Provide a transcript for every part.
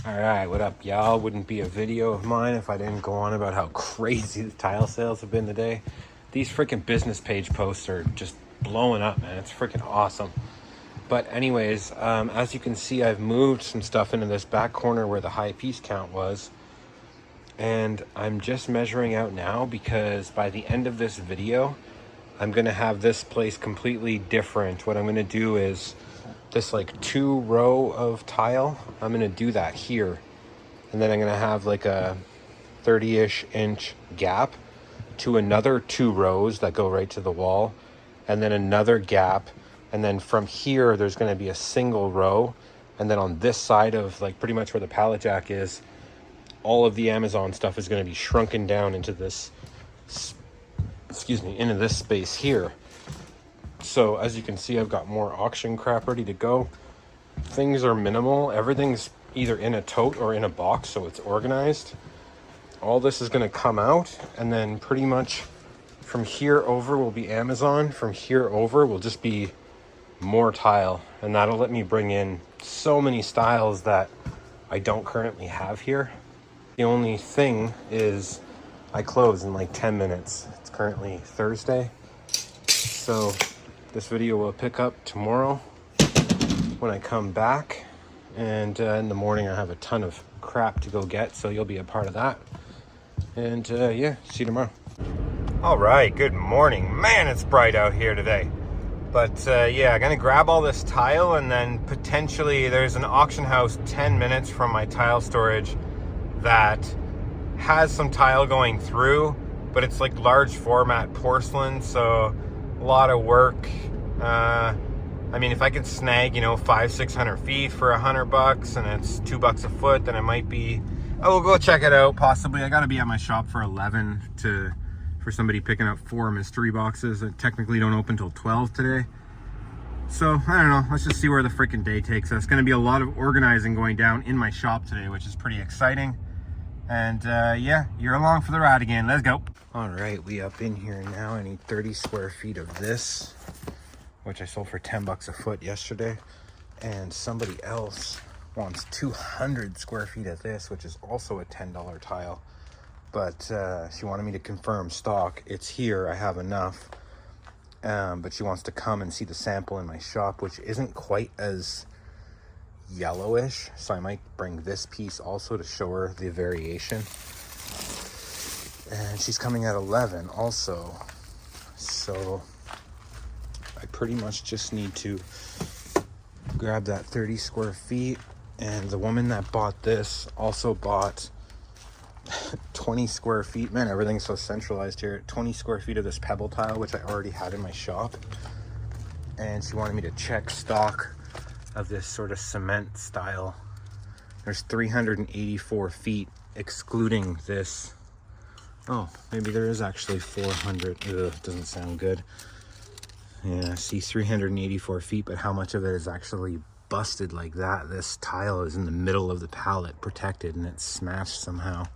Alright, what up, y'all? Wouldn't be a video of mine if I didn't go on about how crazy the tile sales have been today. These freaking business page posts are just blowing up, man. It's freaking awesome. But anyways, as you can see, I've moved some stuff into this back corner where the high piece count was. And I'm just measuring out now because by the end of this video, I'm going to have this place completely different. What I'm going to do is this like 2 row of tile, I'm going to do that here. And then I'm going to have like a 30-ish inch gap to another 2 rows that go right to the wall. And then another gap. And then from here, there's going to be a single row. And then on this side of like pretty much where the pallet jack is, all of the Amazon stuff is going to be shrunken down into this, into this space here. So as you can see, I've got more auction crap ready to go. Things are minimal. Everything's either in a tote or in a box, so it's organized. All this is going to come out, and then pretty much from here over will be Amazon. From here over will just be more tile, and that'll let me bring in so many styles that I don't currently have here. The only thing is I close in like 10 minutes. It's currently Thursday, so this video will pick up tomorrow when I come back, and in the morning I have a ton of crap to go get, so you'll be a part of that. And yeah, see you tomorrow. All right, good morning. Man, it's bright out here today. But yeah, I'm gonna grab all this tile, and then potentially there's an auction house 10 minutes from my tile storage that has some tile going through, but it's like large format porcelain, so a lot of work. I mean, if I could snag, 500-600 feet for $100 and it's $2 a foot, then it might be, we'll go check it out possibly. I gotta be at my shop for 11 for somebody picking up 4 mystery boxes that technically don't open till 12 today. So I don't know, let's just see where the freaking day takes us. Gonna be a lot of organizing going down in my shop today, which is pretty exciting. And yeah, you're along for the ride again. Let's go. All right, we up in here now. I need 30 square feet of this, which I sold for $10 a foot yesterday. And somebody else wants 200 square feet of this, which is also a $10 tile. But she wanted me to confirm stock. It's here, I have enough. But she wants to come and see the sample in my shop, which isn't quite as yellowish, so I might bring this piece also to show her the variation. And she's coming at 11 also, so I pretty much just need to grab that 30 square feet. And the woman that bought this also bought 20 square feet. Man, everything's so centralized here. 20 square feet of this pebble tile, which I already had in my shop, and she wanted me to check stock of this sort of cement style. There's 384 feet excluding this. Oh, maybe there is actually 400. Ugh, doesn't sound good. Yeah, see, 384 feet, but how much of it is actually busted like that? This tile is in the middle of the pallet, protected, and it's smashed somehow.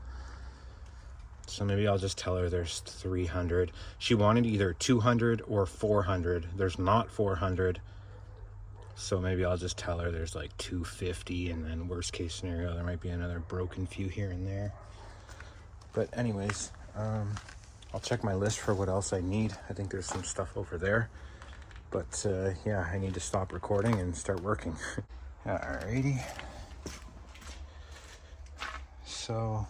So maybe I'll just tell her there's 300. She wanted either 200 or 400. There's not 400. So maybe I'll just tell her there's like 250, and then worst case scenario, there might be another broken few here and there. But anyways, I'll check my list for what else I need. I think there's some stuff over there. But yeah, I need to stop recording and start working. Alrighty. So,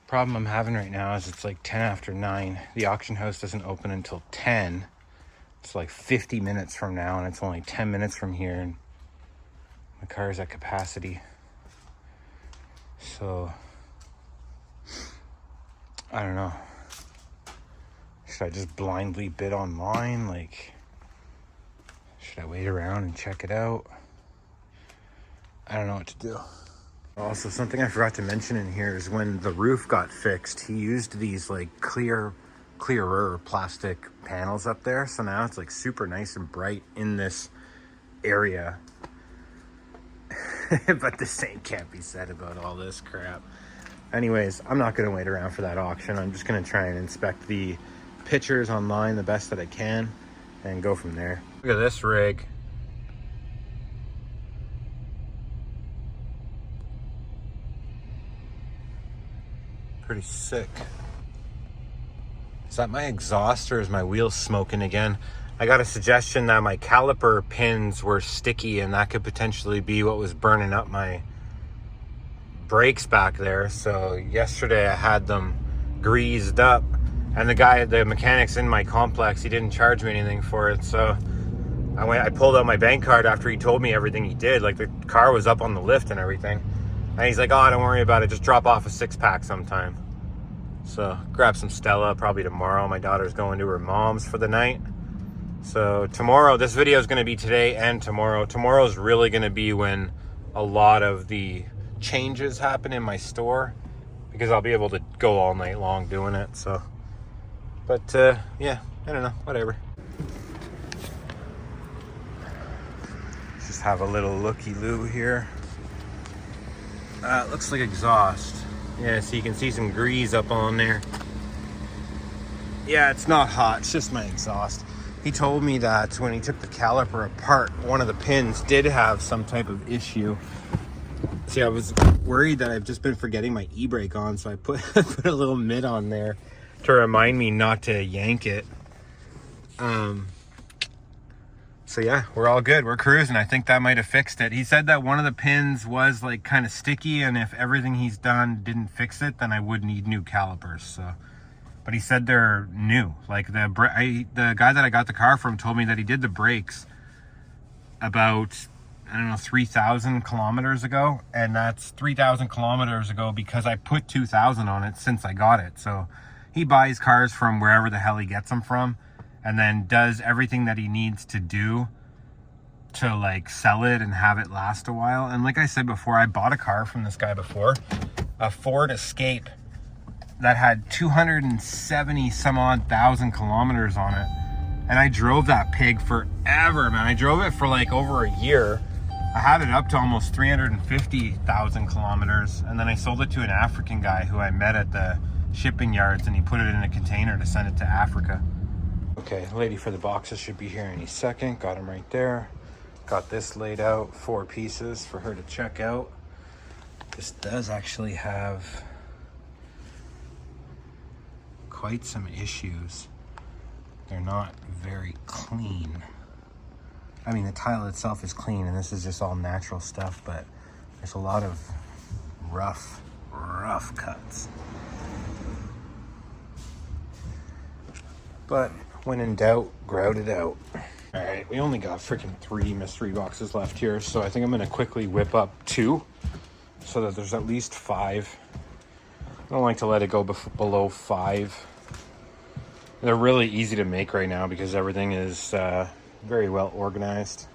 problem I'm having right now is it's like 10 after 9. The auction house doesn't open until 10. It's like 50 minutes from now, and it's only 10 minutes from here, and my car is at capacity. So I don't know. Should I just blindly bid online? Like, should I wait around and check it out? I don't know what to do. Also, something I forgot to mention in here is when the roof got fixed, he used these like clearer plastic panels up there, so now it's like super nice and bright in this area. But the same can't be said about all this crap. Anyways, I'm not going to wait around for that auction. I'm just going to try and inspect the pictures online the best that I can and go from there. Look at this rig. Pretty sick. Is that my exhaust or is my wheel smoking again? I got a suggestion that my caliper pins were sticky and that could potentially be what was burning up my brakes back there. So yesterday I had them greased up, and the mechanics in my complex, he didn't charge me anything for it. So I pulled out my bank card after he told me everything he did. Like, the car was up on the lift and everything. And he's like, oh, don't worry about it. Just drop off a 6-pack sometime. So grab some Stella probably tomorrow. My daughter's going to her mom's for the night. So tomorrow, this video is going to be today and tomorrow. Tomorrow's really going to be when a lot of the changes happen in my store, because I'll be able to go all night long doing it. So, but yeah, I don't know, whatever. Just have a little looky-loo here. It looks like exhaust. Yeah, so you can see some grease up on there. Yeah, it's not hot, it's just my exhaust. He told me that when he took the caliper apart, one of the pins did have some type of issue. See, I was worried that I've just been forgetting my e-brake on, so I put a little mitt on there to remind me not to yank it. So yeah, we're all good. We're cruising. I think that might have fixed it. He said that one of the pins was like kind of sticky, and if everything he's done didn't fix it, then I would need new calipers. So, but he said they're new. Like the guy that I got the car from told me that he did the brakes about, I don't know, 3,000 kilometers ago, and that's 3,000 kilometers ago because I put 2,000 on it since I got it. So he buys cars from wherever the hell he gets them from, and then does everything that he needs to do to like sell it and have it last a while. And like I said before, I bought a car from this guy before, a Ford Escape that had 270 some odd thousand kilometers on it. And I drove that pig forever, man. I drove it for like over a year. I had it up to almost 350,000 kilometers. And then I sold it to an African guy who I met at the shipping yards, and he put it in a container to send it to Africa. Okay, lady for the boxes should be here any second. Got him right there. Got this laid out, 4 pieces for her to check out. This does actually have quite some issues. They're not very clean. I mean, the tile itself is clean, and this is just all natural stuff, but there's a lot of rough cuts. But when in doubt, grout it out. All right, we only got freaking 3 mystery boxes left here, so I think I'm gonna quickly whip up 2 so that there's at least 5. I don't like to let it go below 5. They're really easy to make right now because everything is very well organized.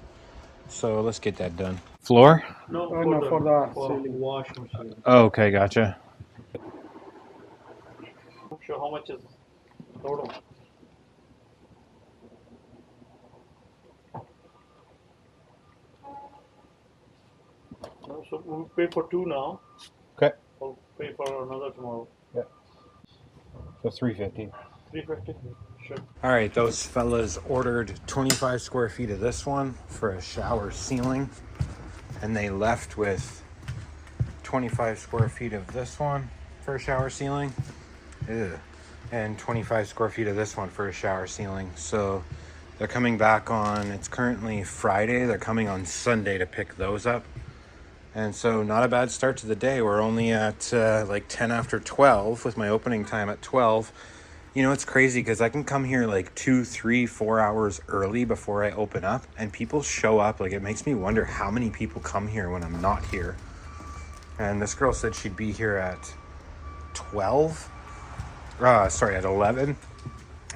So let's get that done. Floor? No, for the washing machine. Oh, okay, gotcha. Not sure how much is total. No, so we'll pay for 2 now. Okay. We'll pay for another tomorrow. Yeah. So 350. 350. Sure. All right, those fellas ordered 25 square feet of this one for a shower ceiling, and they left with 25 square feet of this one for a shower ceiling. Ew. And 25 square feet of this one for a shower ceiling. So they're coming back on, it's currently Friday, they're coming on Sunday to pick those up. And so not a bad start to the day. We're only at like 10 after 12 with my opening time at 12. You know, it's crazy because I can come here like 2, 3, 4 hours early before I open up, and people show up. Like, it makes me wonder how many people come here when I'm not here. And this girl said she'd be here at 12. At 11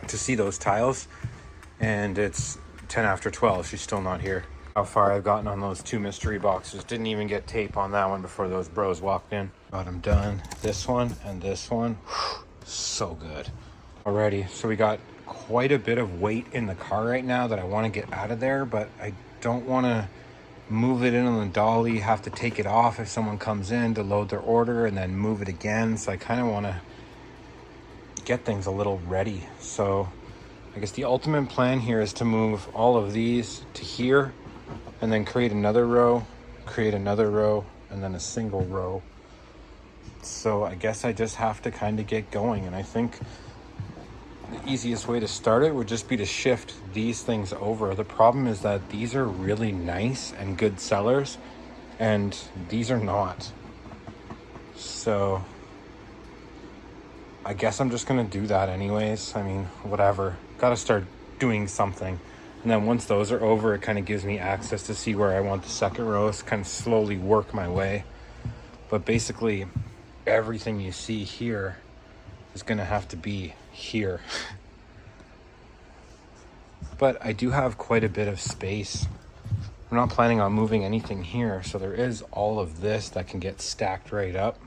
to see those tiles, and it's 10 after 12. She's still not here. How far I've gotten on those 2 mystery boxes. Didn't even get tape on that one before those bros walked in. Got them done. This one and this one. So good. Alrighty, so we got quite a bit of weight in the car right now that I want to get out of there, but I don't want to move it in on the dolly, have to take it off if someone comes in to load their order, and then move it again. So I kind of want to get things a little ready. So I guess the ultimate plan here is to move all of these to here, and then create another row, and then a single row. So I guess I just have to kind of get going. And I think the easiest way to start it would just be to shift these things over. The problem is that these are really nice and good sellers, and these are not. So I guess I'm just gonna do that anyways. I mean, whatever. Gotta start doing something. And then once those are over, it kind of gives me access to see where I want the second row, so kind of slowly work my way. But basically, everything you see here is gonna have to be here. But I do have quite a bit of space. I'm not planning on moving anything here, so there is all of this that can get stacked right up.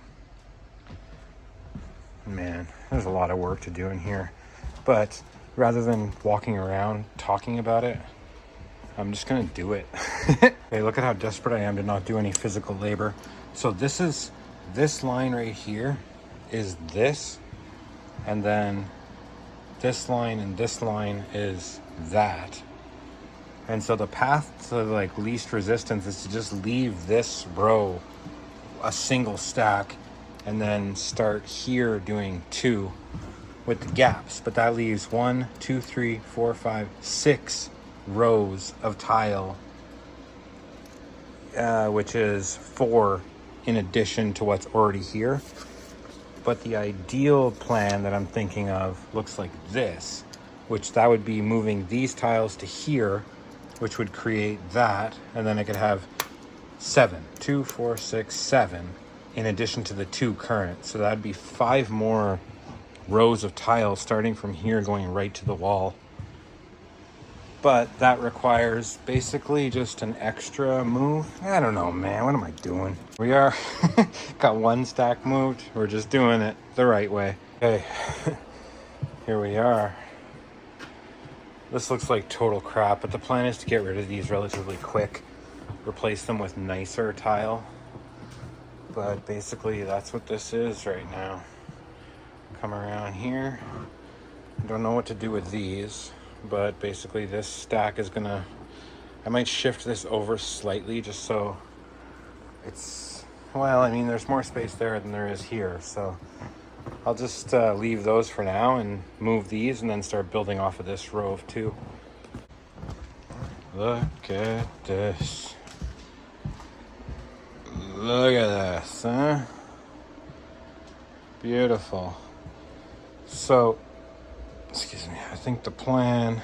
Man, there's a lot of work to do in here. But rather than walking around talking about it, I'm just gonna do it. Okay, look at how desperate I am to not do any physical labor. So this line right here is this, and then this line and this line is that. And so the path to like least resistance is to just leave this row a single stack and then start here doing 2 with the gaps. But that leaves 1, 2, 3, 4, 5, 6 rows of tile, which is 4 in addition to what's already here. But the ideal plan that I'm thinking of looks like this, which that would be moving these tiles to here, which would create that, and then I could have 7, 2, 4, 6, 7, in addition to the 2 current. So that'd be 5 more rows of tiles starting from here going right to the wall. But that requires basically just an extra move. I don't know, man, what am I doing? We are got 1 stack moved. We're just doing it the right way. Okay, here we are. This looks like total crap, but the plan is to get rid of these relatively quick, replace them with nicer tile. But basically that's what this is right now. Come around here. Don't know what to do with these, but basically this stack is gonna, I might shift this over slightly just so it's, well, I mean, there's more space there than there is here, so I'll just leave those for now and move these and then start building off of this row of 2. Look at this. Look at this, huh? Beautiful. So, excuse me, I think the plan,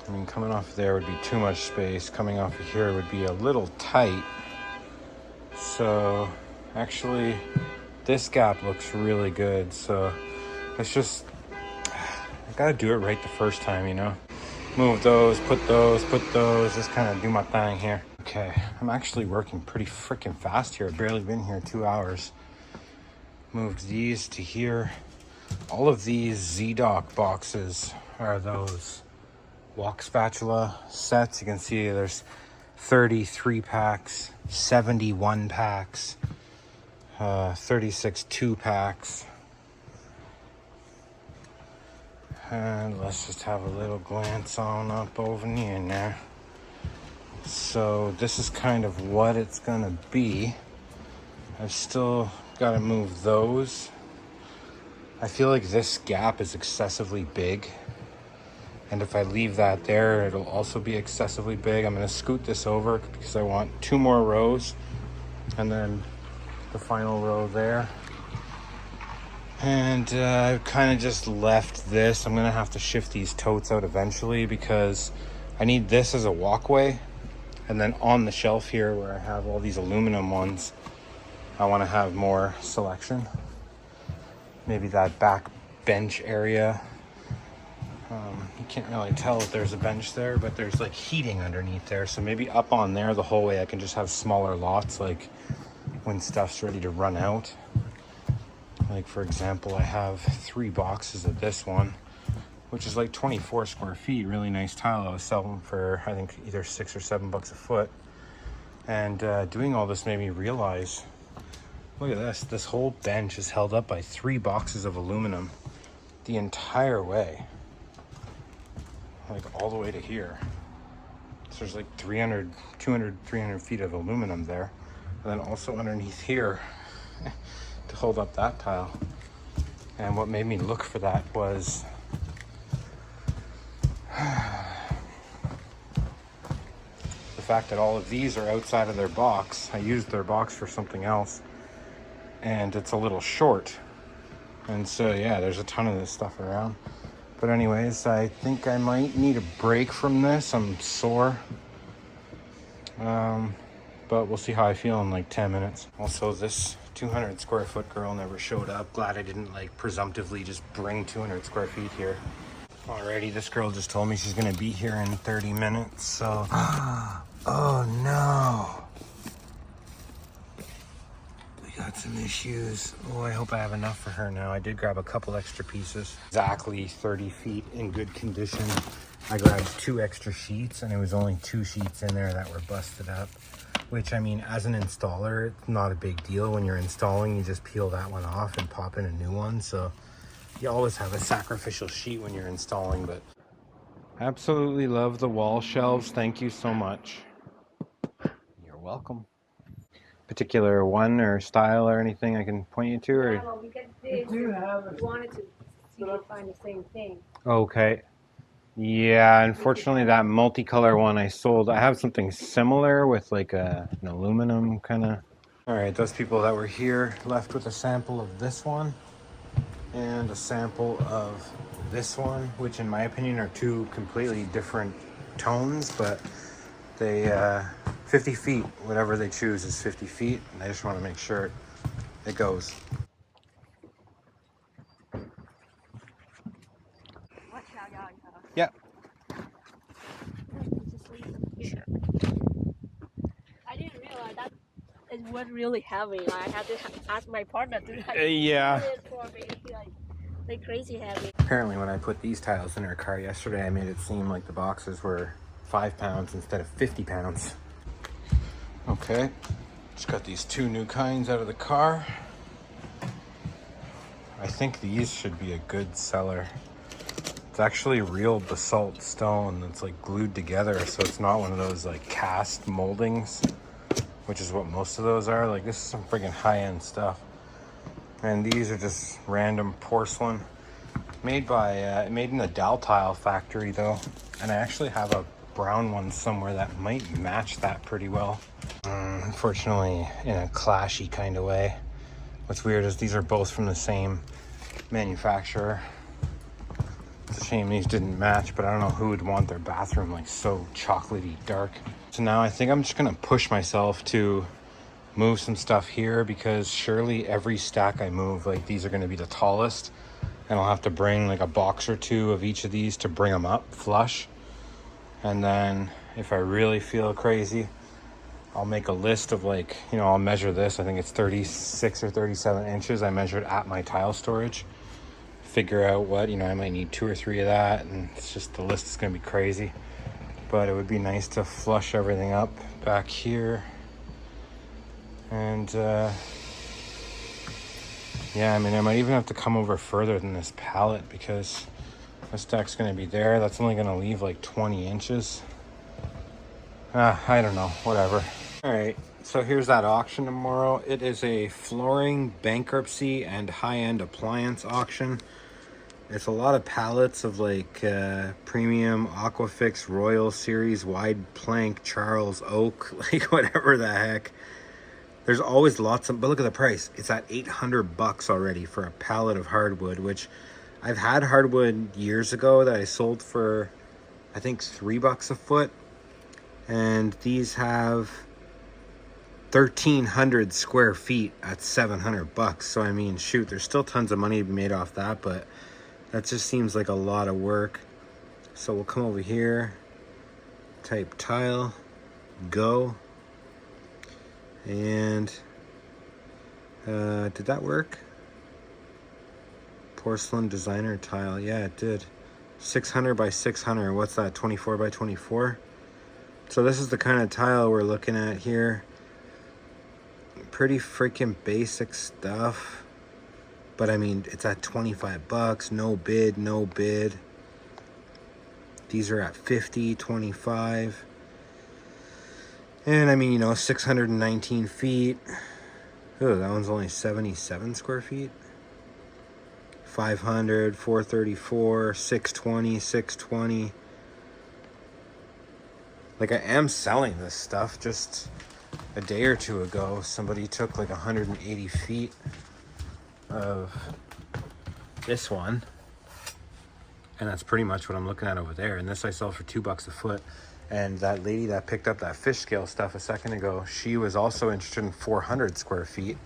I mean, coming off there would be too much space. Coming off of here would be a little tight. So, actually, this gap looks really good. So, it's just, I gotta do it right the first time, you know? Move those, put those, just kind of do my thing here. Okay, I'm actually working pretty freaking fast here. I've barely been here 2 hours. Moved these to here. All of these Z-Dock boxes are those walk spatula sets. You can see there's 33 packs, 71 packs, 36 2-packs. And let's just have a little glance on up over near there. So this is kind of what it's gonna be. I've still got to move those. I feel like this gap is excessively big, and if I leave that there, it'll also be excessively big. I'm gonna scoot this over because I want 2 more rows and then the final row there. And I've kind of just left this. I'm gonna have to shift these totes out eventually because I need this as a walkway. And then on the shelf here where I have all these aluminum ones, I want to have more selection. Maybe that back bench area. You can't really tell if there's a bench there, but there's like heating underneath there. So maybe up on there the whole way I can just have smaller lots, like when stuff's ready to run out. Like for example, I have 3 boxes of this one, which is like 24 square feet, really nice tile. I was selling for, I think, either $6 or $7 a foot. And doing all this made me realize, look at this. This whole bench is held up by 3 boxes of aluminum the entire way. Like all the way to here. So there's like 300 feet of aluminum there. And then also underneath here to hold up that tile. And what made me look for that was the fact that all of these are outside of their box. I used their box for something else, and it's a little short. And so yeah, there's a ton of this stuff around. But anyways, I think I might need a break from this. I'm sore. But we'll see how I feel in like 10 minutes. Also, this 200 square foot girl never showed up. Glad I didn't like presumptively just bring 200 square feet here. Alrighty, this girl just told me she's gonna be here in 30 minutes, so. Oh no. We got some issues. Oh, I hope I have enough for her now. I did grab a couple extra pieces. Exactly 30 feet in good condition. I grabbed 2 extra sheets, and it was only 2 sheets in there that were busted up. Which, I mean, as an installer, it's not a big deal. When you're installing, you just peel that one off and pop in a new one. So you always have a sacrificial sheet when you're installing, but absolutely love the wall shelves. Thank you so much. You're welcome. Particular one or style or anything I can point you to? Or? Yeah, well, we get this. We wanted to see if we find the same thing. Okay. Yeah, unfortunately that multicolor one I sold. I have something similar with like an aluminum kind of. All right, those people that were here left with a sample of this one and a sample of this one, which in my opinion are 2 completely different tones, but they 50 feet, whatever they choose is 50 feet, and I just want to make sure it goes. Yeah. Sure. I didn't realize that it was really heavy. I had to ask my partner to Yeah. it for me. Like crazy heavy. Apparently when I put these tiles in her car yesterday, I made it seem like the boxes were 5 pounds instead of 50 pounds. Okay, just got these 2 new kinds out of the car. I think these should be a good seller. It's actually real basalt stone that's like glued together, so it's not one of those like cast moldings, which is what most of those are. Like this is some friggin' high-end stuff. And these are just random porcelain. Made in the Daltile factory though. And I actually have a brown one somewhere that might match that pretty well. Unfortunately, in a clashy kind of way. What's weird is these are both from the same manufacturer. It's a shame these didn't match, but I don't know who would want their bathroom like so chocolatey dark. So now I think I'm just gonna push myself to move some stuff here, because surely every stack I move, like these are gonna be the tallest, and I'll have to bring like a box or 2 of each of these to bring them up flush. And then if I really feel crazy, I'll make a list of like, you know, I'll measure this. I think it's 36 or 37 inches. I measured at my tile storage. Figure out what, you know, I might need 2 or 3 of that, and it's just, the list is gonna be crazy. But it would be nice to flush everything up back here. And yeah, I mean, I might even have to come over further than this pallet, because this deck's gonna be there. That's only gonna leave like 20 inches. I don't know, whatever. All right, so here's that auction tomorrow. It is a flooring, bankruptcy, and high-end appliance auction. It's a lot of pallets of like premium Aquafix Royal Series wide plank Charles Oak, like whatever the heck. There's always lots of, but look at the price. It's at $800 already for a pallet of hardwood, which I've had hardwood years ago that I sold for, I think, $3 a foot. And these have 1,300 square feet at $700. So I mean, shoot, there's still tons of money to be made off that, but that just seems like a lot of work. So we'll come over here, type tile, go, and did that work? Porcelain designer tile, yeah, it did. 600 by 600, what's that, 24 by 24? So this is the kind of tile we're looking at here. Pretty freaking basic stuff. But I mean, it's at $25, no bid, no bid. These are at 50, 25. And I mean, you know, 619 feet. Oh, that one's only 77 square feet. 500, 434, 620, 620. Like, I am selling this stuff. Just a day or two ago, somebody took like 180 feet of this one. And that's pretty much what I'm looking at over there. And this I sell for $2 a foot. And that lady that picked up that fish scale stuff a second ago, she was also interested in 400 square feet.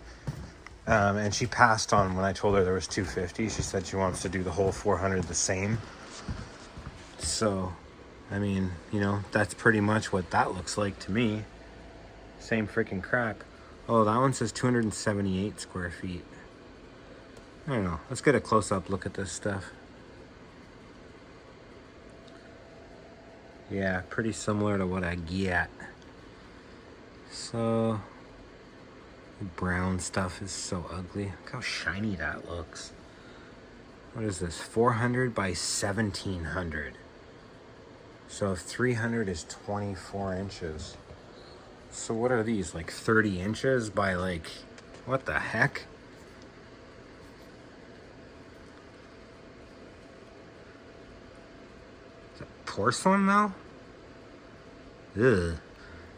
And she passed on when I told her there was 250. She said she wants to do the whole 400 the same. So, I mean, you know, that's pretty much what that looks like to me. Same freaking crap. Oh, that one says 278 square feet. I don't know. Let's get a close-up look at this stuff. Yeah, pretty similar to what I get. So, the brown stuff is so ugly. Look how shiny that looks. What is this? 400 by 1700. So 300 is 24 inches. So what are these? Like 30 inches by like, what the heck? Is that porcelain though? Ugh.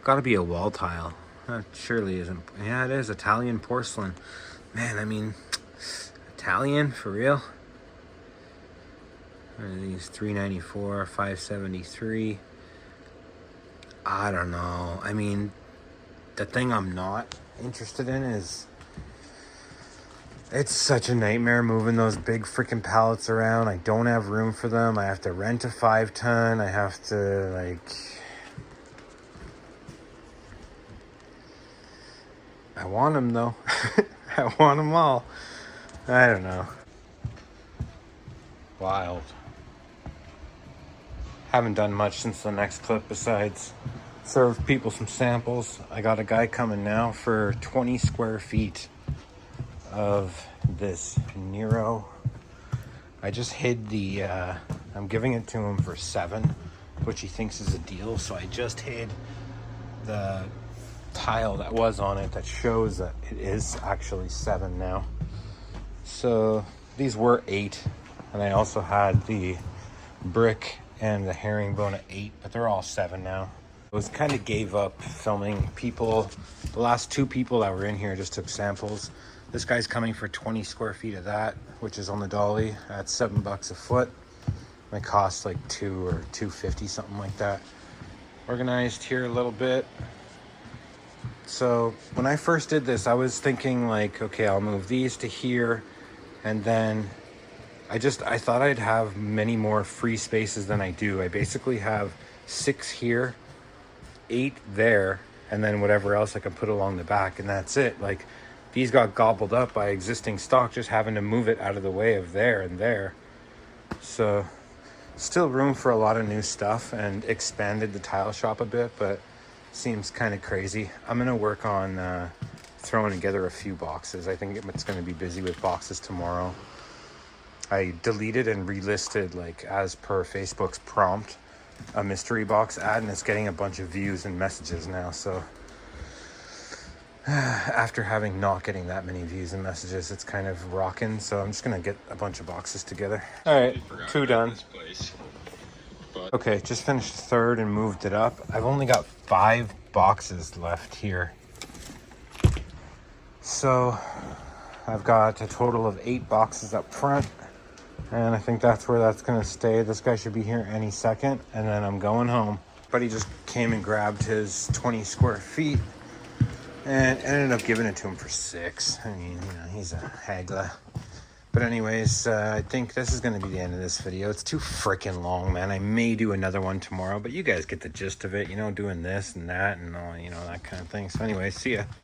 Gotta be a wall tile. That surely isn't. Yeah, it is Italian porcelain. Man, I mean, Italian for real? What are these? 394, 573. I don't know. I mean, the thing I'm not interested in is it's such a nightmare moving those big freaking pallets around. I don't have room for them. I have to rent a 5-ton. I have to like. I want them though. I want them all. I don't know. Wild. Haven't done much since the next clip besides serve people some samples. I got a guy coming now for 20 square feet of this Nero. I just hid the, I'm giving it to him for 7, which he thinks is a deal. So I just hid the tile that was on it that shows that it is actually 7 now. So these were 8, and I also had the brick and the herringbone at 8, but they're all 7 now. I was kind of gave up filming people. The last 2 people that were in here just took samples. This guy's coming for 20 square feet of that, which is on the dolly at $7 a foot. My cost like $2 or $2.50, something like that. Organized here a little bit. So when I first did this, I was thinking like, okay, I'll move these to here, and then I thought I'd have many more free spaces than I do. I basically have 6 here, 8 there, and then whatever else I can put along the back, and that's it. Like, these got gobbled up by existing stock, just having to move it out of the way of there and there. So still room for a lot of new stuff, and expanded the tile shop a bit, but seems kind of crazy. I'm gonna work on throwing together a few boxes. I think it's gonna be busy with boxes tomorrow. I deleted and relisted, like as per Facebook's prompt, a mystery box ad, and it's getting a bunch of views and messages now. So after having not getting that many views and messages, it's kind of rocking. So I'm just gonna get a bunch of boxes together. All right, 2 done. Okay, just finished 3rd and moved it up. I've only got 5 boxes left here. So I've got a total of 8 boxes up front, and I think that's where that's gonna stay. This guy should be here any second, and then I'm going home. But he just came and grabbed his 20 square feet and ended up giving it to him for 6. I mean, you know, he's a haggler. But anyways, I think this is going to be the end of this video. It's too freaking long, man. I may do another one tomorrow, but you guys get the gist of it, you know, doing this and that and all, you know, that kind of thing. So anyways, see ya.